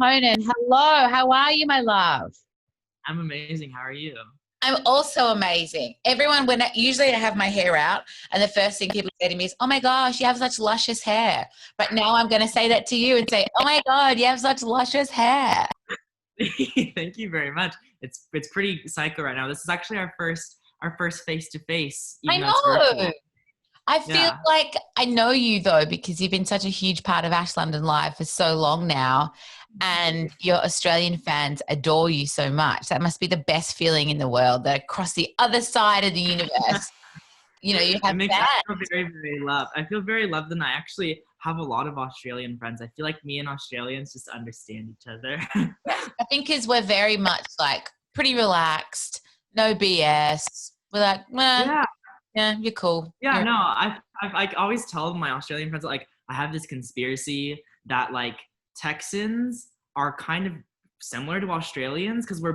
Conan, hello. How are you, my love? I'm amazing. How are you? I'm also amazing. Everyone, usually I have my hair out, and the first thing people say to me is, "Oh my gosh, you have such luscious hair." But now I'm going to say that to you and say, "Oh my God, you have such luscious hair." Thank you very much. It's pretty psycho right now. This is actually our first face to face, I even though it's know. virtual. I feel Yeah. like I know you though because you've been such a huge part of Ash London Live for so long now, and your Australian fans adore you so much. That must be the best feeling in the world. That across the other side of the universe, you It have makes I feel fans. very, very loved. I feel very loved, and I actually have a lot of Australian friends. I feel like me and Australians just understand each other. Yes, I think because we're very much like pretty relaxed, no BS. We're like, man, Yeah, yeah, you're cool. yeah. You're No, I've like always tell my Australian friends like I have this conspiracy that like Texans are kind of similar to Australians because we're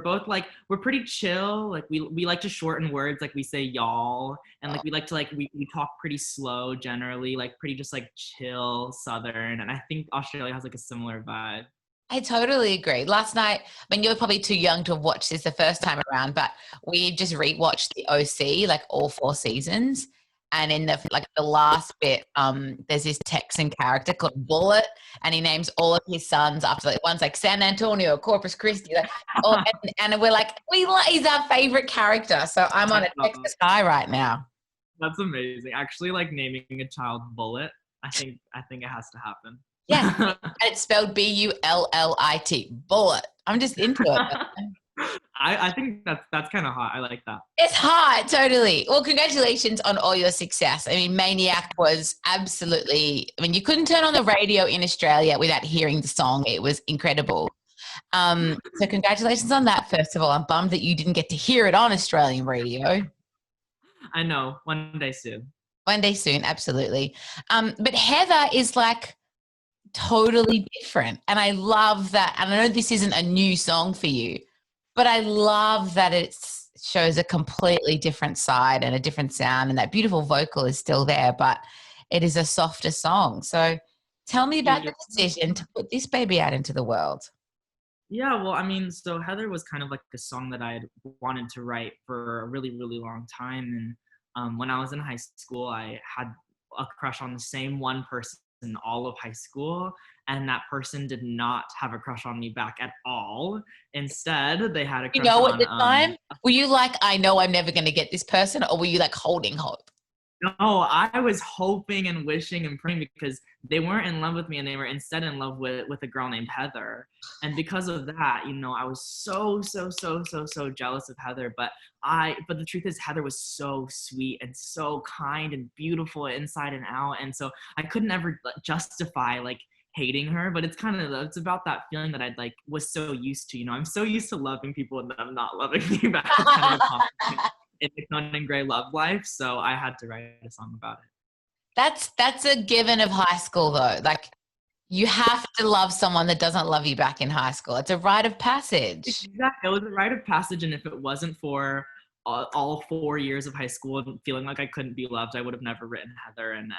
pretty chill. Like we like to shorten words, like we say y'all, and like we like to like we talk pretty slow generally, like pretty just like chill Southern. And I think Australia has like a similar vibe. I totally agree. Last night, I mean, you're probably too young to watch this the first time around, but we just rewatched the OC, like all four seasons. And in the last bit, there's this Texan character called Bullet, and he names all of his sons after like one's like San Antonio, Corpus Christi, like and we're like, he's our favorite character. So I'm on a Texas high right now. That's amazing. Actually, like naming a child Bullet, I think it has to Yeah, happen. and it's spelled Bullit. Bullet. I'm just into it. I think that's kind of hot. I like that. It's hot, totally. Well, congratulations on all your success. I mean, Maniac was absolutely, I mean, you couldn't turn on the radio in Australia without hearing the song. It was incredible. So congratulations on that, first of all. I'm bummed that you didn't get to hear it on Australian radio. I know. One day soon. One day soon, absolutely. But Heather is like totally different. And I love that. And I know this isn't a new song for you, but I love that it shows a completely different side and a different sound, and that beautiful vocal is still there, but it is a softer song. So tell me about the Yeah. decision to put this baby out into the world. Yeah, well, I mean, so Heather was kind of like a song that I had wanted to write for a really, really long time. And when I was in high school, I had a crush on the same one person in all of high school. And that person did not have a crush on me back at all. Instead, they had a You crush know, at on the time, were you like, I know I'm never going to get this person, or were you like holding hope? no, I was hoping and wishing and praying because they weren't in love with me and they were instead in love with a girl named Heather. And because of that, I was so jealous of Heather. But the truth is Heather was so sweet and so kind and beautiful inside and out. And so I couldn't ever justify like hating her, but it's about that feeling that I'd like was so used to. I'm so used to loving people and them not loving me back. It's kind of a compliment in the Conan Gray love life, so I had to write a song about it. That's a given of high school though. Like you have to love someone that doesn't love you back in high school. It's a rite of passage. Exactly, it was a rite of passage, and if it wasn't for all 4 years of high school feeling like I couldn't be loved, I would have never written Heather and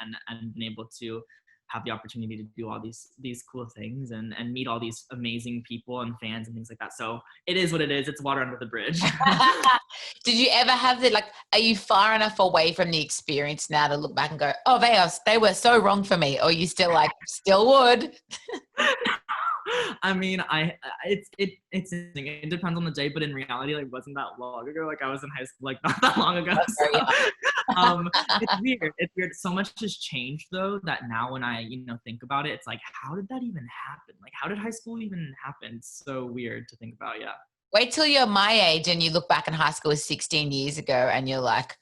been able to have the opportunity to do all these cool things and meet all these amazing people and fans and things like that. So it is what it is. It's water under the bridge. Did you ever have the like? Are you far enough away from the experience now to look back and go, "Oh, they were so wrong for me," or you still like, still would? I mean, it's interesting. It depends on the day, but in reality, like wasn't that long ago. Like I was in high school, like not that long ago. That's very So, young. it's weird. It's weird. So much has changed though that now when I think about it, it's like how did that even happen? Like how did high school even happen? It's so weird to think about. Yeah. Wait till you're my age and you look back in high school as 16 years ago and you're like,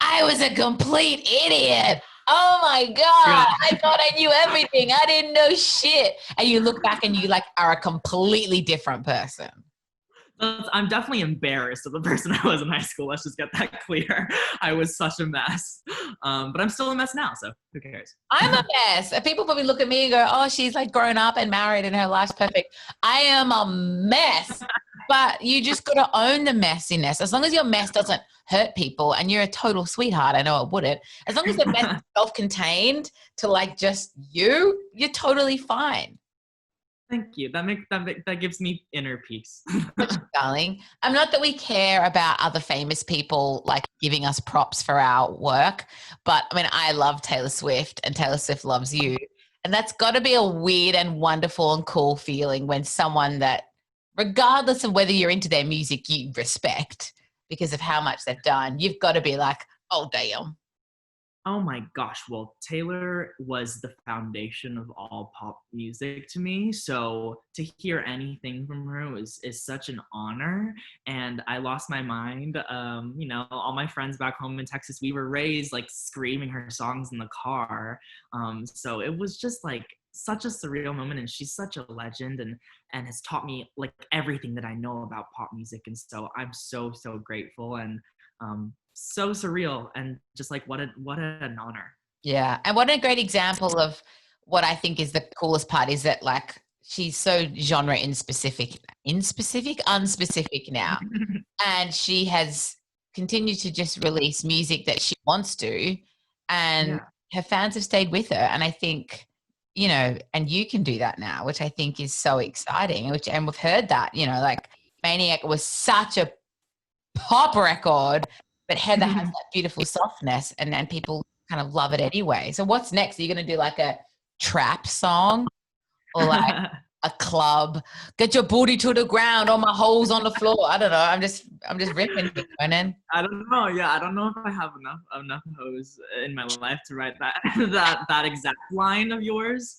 I was a complete idiot. Oh my God. Yeah. I thought I knew everything. I didn't know shit. And you look back and you like are a completely different person. I'm definitely embarrassed of the person I was in high school. Let's just get that clear. I was such a mess. But I'm still a mess now, so who cares? I'm a mess. People probably look at me and go, oh, she's like grown up and married and her life's perfect. I am a mess. But you just got to own the messiness. As long as your mess doesn't hurt people and you're a total sweetheart, I know it wouldn't. As long as the mess is self-contained to like just you're totally fine. Thank you. That gives me inner peace. Darling. Not that we care about other famous people like giving us props for our work, but I mean, I love Taylor Swift and Taylor Swift loves you. And that's got to be a weird and wonderful and cool feeling when someone that, regardless of whether you're into their music, you respect because of how much they've done, you've got to be like, oh, damn. Oh my gosh. Well, Taylor was the foundation of all pop music to me. So to hear anything from her is such an honor. And I lost my mind. All my friends back home in Texas, we were raised like screaming her songs in the car. So it was just like such a surreal moment. And she's such a legend and has taught me like everything that I know about pop music. And so I'm so, so grateful. And so surreal and just like what an honor. Yeah. And what a great example of what I think is the coolest part is that like she's so genre unspecific now. And she has continued to just release music that she wants to. And her fans have stayed with her. And I think, and you can do that now, which I think is so exciting. And we've heard that, like Maniac was such a pop record, but Heather has that beautiful softness and people kind of love it anyway. So what's next? Are you going to do like a trap song or like a club? Get your booty to the ground, all my holes on the floor. I don't know. I'm just ripping it, Conan. I don't know. Yeah, I don't know if I have enough hoes in my life to write that exact line of yours.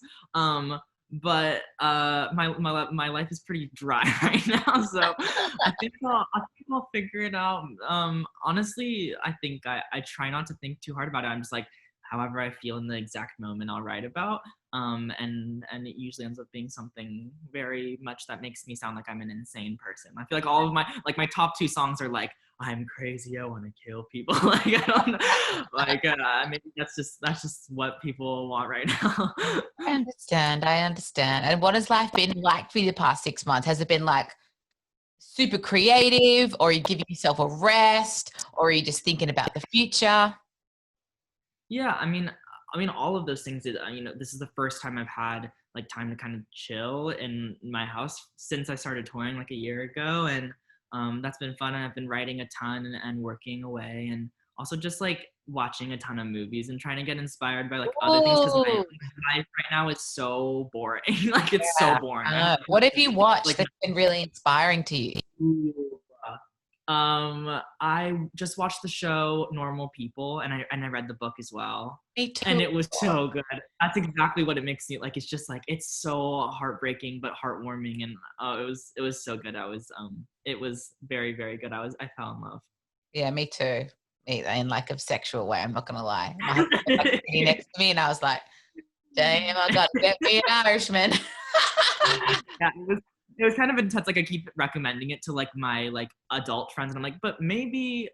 But my life is pretty dry right now, so I think I'll figure it out. Honestly, I think I try not to think too hard about it. I'm just like, however I feel in the exact moment, I'll write about. And it usually ends up being something very much that makes me sound like I'm an insane person. I feel like all of my top 2 songs are like, I'm crazy, I want to kill people. Like I don't know, like maybe that's just what people want right now. I understand. And what has life been like for you the past 6 months? Has it been like super creative, or are you giving yourself a rest, or are you just thinking about the future? Yeah, I mean all of those things. This is the first time I've had like time to kind of chill in my house since I started touring like a year ago, and that's been fun. And I've been writing a ton and working away, and also just like watching a ton of movies and trying to get inspired by like other things because my life right now is so boring. Like it's so boring. What have you watched that's been really inspiring to you? I just watched the show Normal People, and I read the book as well. Me too. And it was so good. That's exactly what it makes me like. It's just like it's so heartbreaking but heartwarming, and it was so good. It was very, very good. I fell in love. Yeah, me too. In like a sexual way. I'm not gonna lie. My husband was like sitting next to me, and I was like, "Damn, I gotta get me an Irishman." Yeah, it was kind of intense. Like I keep recommending it to like my like adult friends, and I'm like, but maybe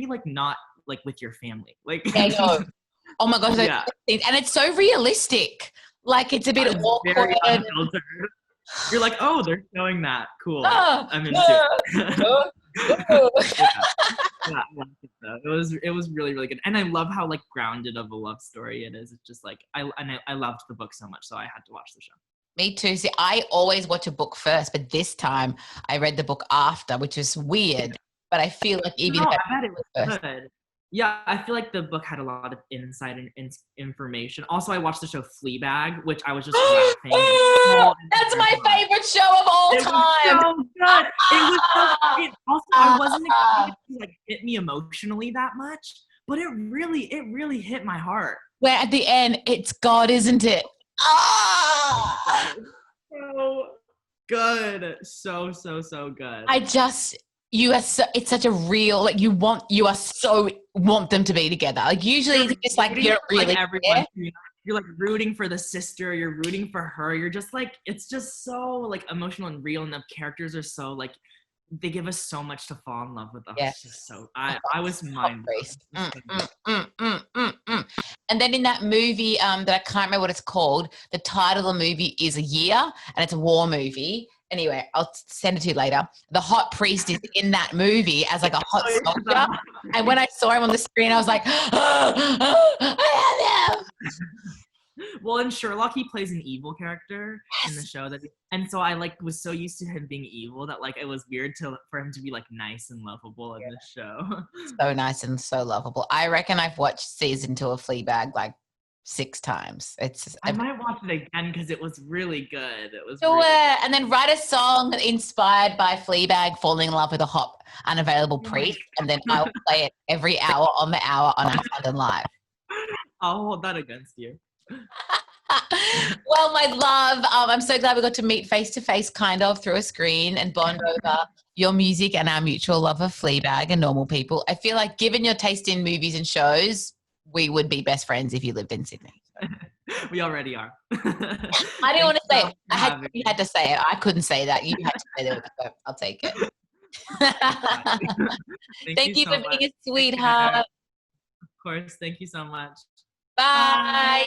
like not like with your family. Like I know. Oh my gosh, yeah. And it's so realistic. Like it's a bit awkward. Very unfiltered. You're like, oh, they're showing that. Cool. I'm into it. Yeah, it was really, really good. And I love how like grounded of a love story it is. It's just like I loved the book so much, so I had to watch the show. Me too. See, I always watch a book first, but this time I read the book after, which is weird. But I feel like even I bet it was good. Yeah, I feel like the book had a lot of insight and information. Also, I watched the show Fleabag, which I was just laughing. That's my favorite show of all time. It was so good. It was so good. Also, I wasn't expecting it to like hit me emotionally that much, but it really hit my heart. Where at the end, it's God, isn't it? So good. So good. It's such a real, like you want them to be together. Like usually it's just like you're really like everyone, you're like rooting for the sister, you're rooting for her. You're just like, it's just so like emotional and real, and the characters are so like, they give us so much to fall in love with them. Yes. So I was mind blown. And then in that movie that I can't remember what it's called, the title of the movie is A Year, and it's a war movie. Anyway, I'll send it to you later. The hot priest is in that movie as like a hot soldier. And when I saw him on the screen, I was like, I love him. Well, in Sherlock, he plays an evil character in the Yes. show and so I like was so used to him being evil that like it was weird for him to be like nice and lovable in the show. So nice and so lovable. I reckon I've watched season 2 of Fleabag like 6 times. It's I might watch it again because it was really good. It was do really it, good. and then write a song inspired by Fleabag falling in love with a hot, unavailable Oh my priest, and then I will play it every hour on the hour on Our London Live. I'll hold that against you. Well, my love, I'm so glad we got to meet face to face, kind of through a screen, and bond over your music and our mutual love of Fleabag and Normal People. I feel like, given your taste in movies and shows, we would be best friends if you lived in Sydney. We already are. I didn't want to say it. You had to say it. I couldn't say that. You had to say it. So I'll take it. Thank you so for much. being a sweetheart. Of course. Thank you so much. Bye.